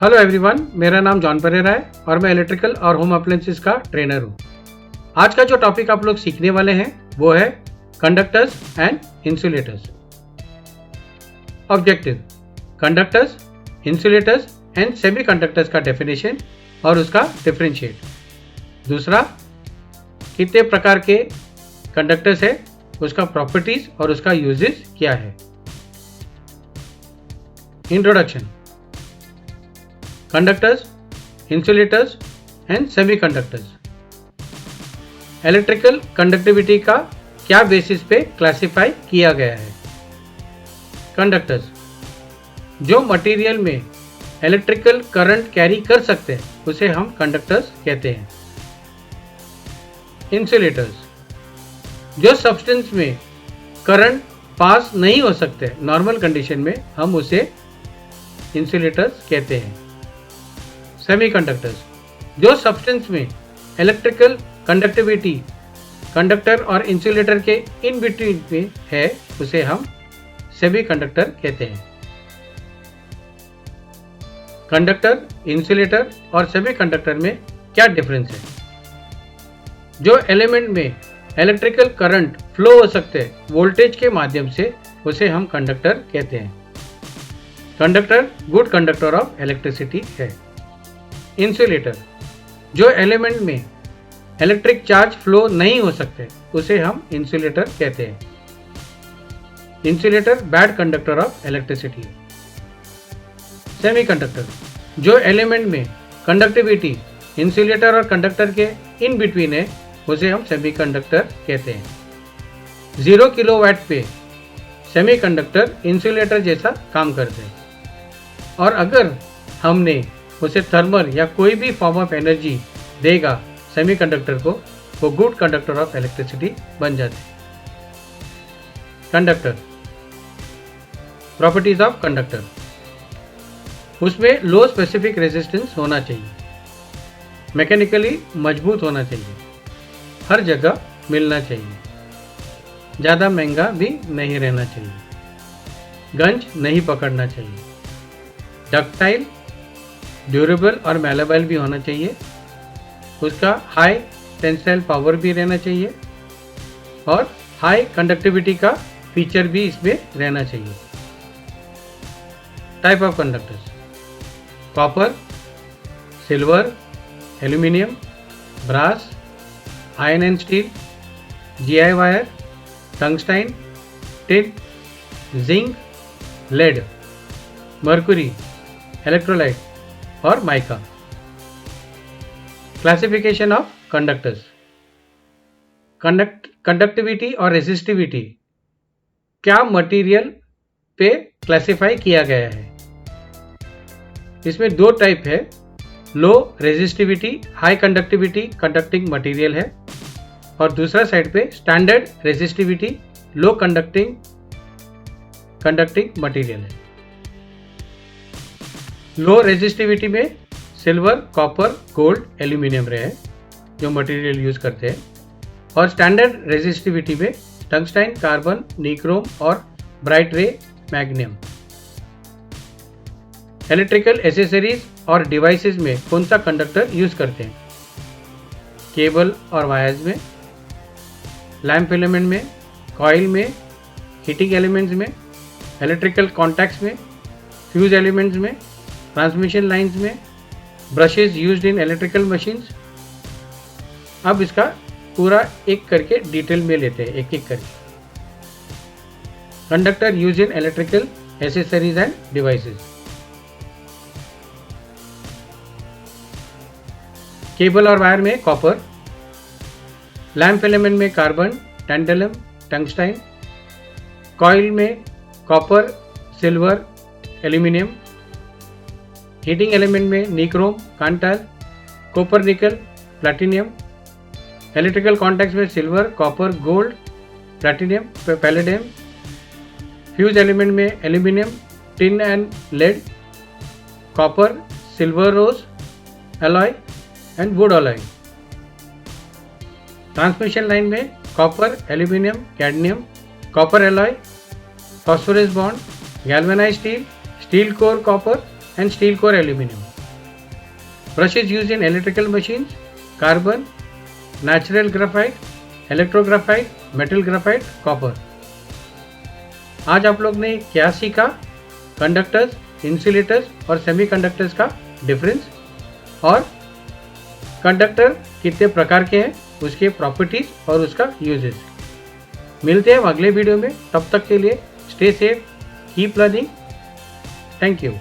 Hello everyone, मेरा नाम John Perera है और मैं इलेक्ट्रिकल और होम अप्लायंसेस का ट्रेनर हूँ। आज का जो टॉपिक आप लोग सीखने वाले हैं वो है conductors and insulators. Objective: conductors, insulators and semi conductors का डेफिनेशन और उसका डिफरेंशिएट। दूसरा, कितने प्रकार के कंडक्टर्स है, उसका प्रॉपर्टीज और उसका यूजेस क्या है। Introduction: conductors, insulators and semiconductors. Electrical conductivity का क्या बेसिस पे क्लासिफाई किया गया है। कंडक्टर्स: जो मटेरियल में इलेक्ट्रिकल करंट कैरी कर सकते हैं उसे हम कंडक्टर्स कहते हैं। इंसुलेटर्स: जो सब्सटेंस में करंट पास नहीं हो सकते नॉर्मल कंडीशन में, हम उसे इंसुलेटर्स कहते हैं। सेमीकंडक्टर्स: जो सब्सटेंस में इलेक्ट्रिकल कंडक्टिविटी कंडक्टर और इंसुलेटर के इन बिटवीन में है उसे हम सेमीकंडक्टर कहते हैं। कंडक्टर, इंसुलेटर और सेमीकंडक्टर में क्या डिफरेंस है। जो एलिमेंट में इलेक्ट्रिकल करंट फ्लो हो सकते हैं वोल्टेज के माध्यम से उसे हम कंडक्टर कहते हैं। Conductor good conductor of electricity है। इंसुलेटर: जो एलिमेंट में इलेक्ट्रिक चार्ज फ्लो नहीं हो सकते उसे हम इंसुलेटर कहते हैं। Insulator bad conductor of electricity. Semiconductor: जो एलिमेंट में कंडक्टिविटी इंसुलेटर और कंडक्टर के इन बिटवीन है उसे हम सेमीकंडक्टर कहते हैं। 0 किलोवाट पे सेमीकंडक्टर इंसुलेटर जैसा काम करते हैं और अगर हमने उसे थर्मल या कोई भी फॉर्म ऑफ एनर्जी देगा सेमीकंडक्टर को, वो गुड कंडक्टर ऑफ इलेक्ट्रिसिटी बन जाते हैं। कंडक्टर प्रॉपर्टीज ऑफ कंडक्टर: उसमें लो स्पेसिफिक रेजिस्टेंस होना चाहिए, मैकेनिकली मजबूत होना चाहिए, हर जगह मिलना चाहिए, ज़्यादा महंगा भी नहीं रहना चाहिए, गंज नहीं पकड़ना चाहिए, डक्टाइल, ड्यूरेबल और मैलेबल भी होना चाहिए, उसका हाई टेंसाइल पावर भी रहना चाहिए और हाई कंडक्टिविटी का फीचर भी इसमें रहना चाहिए। Type of conductors: copper, silver, aluminium, brass, iron and steel, GI wire, tungsten, tin, zinc, lead, mercury, electrolyte और mica. Classification of conductors: conductivity और रेसिस्टिविटी क्या मटेरियल पे क्लासिफाई किया गया है। इसमें दो टाइप है, low resistivity high conductivity conducting material है और दूसरा साइड पे standard resistivity low conducting material है। लो रेजिस्टिविटी में सिल्वर, कॉपर, गोल्ड, एल्यूमिनियम रहे जो मटेरियल यूज करते हैं और स्टैंडर्ड रेजिस्टिविटी में टंगस्टाइन, कार्बन, निक्रोम और ब्राइट रे मैग्नीशियम। इलेक्ट्रिकल एसेसरीज और डिवाइसेस में कौन सा कंडक्टर यूज करते हैं। केबल और वायर्स में, लैंप फिलामेंट में, कॉइल में, हीटिंग एलिमेंट्स में, इलेक्ट्रिकल कॉन्टैक्ट्स में, फ्यूज एलिमेंट्स में, ट्रांसमिशन लाइंस में, brushes used in electrical machines. अब इसका पूरा एक करके डिटेल में लेते हैं, एक एक करके। Conductor use in electrical accessories and devices. Cable और वायर में कॉपर, लैंप फिलामेंट में कार्बन, टैंटलम, टंगस्टाइन, कॉइल में copper, silver, aluminium, heating element में nichrome, Kanthal, copper, nickel, platinum, electrical contacts में silver, copper, gold, platinum, palladium, fuse element में aluminium, tin and lead, copper, silver rose alloy and wood alloy. Transmission line में copper, aluminium, cadmium, copper alloy, phosphorus bond, galvanized steel, steel core copper and steel core aluminum. Brushes used in electrical machines, carbon, natural graphite, electrographite, metal graphite, copper. आज आप लोग ने क्या सीखा? Conductors, insulators और semiconductors का difference और conductor कितने प्रकार के हैं, उसके प्रॉपर्टीज और उसका यूजेस। मिलते हैं अगले वीडियो में, तब तक के लिए stay safe, keep learning. Thank you.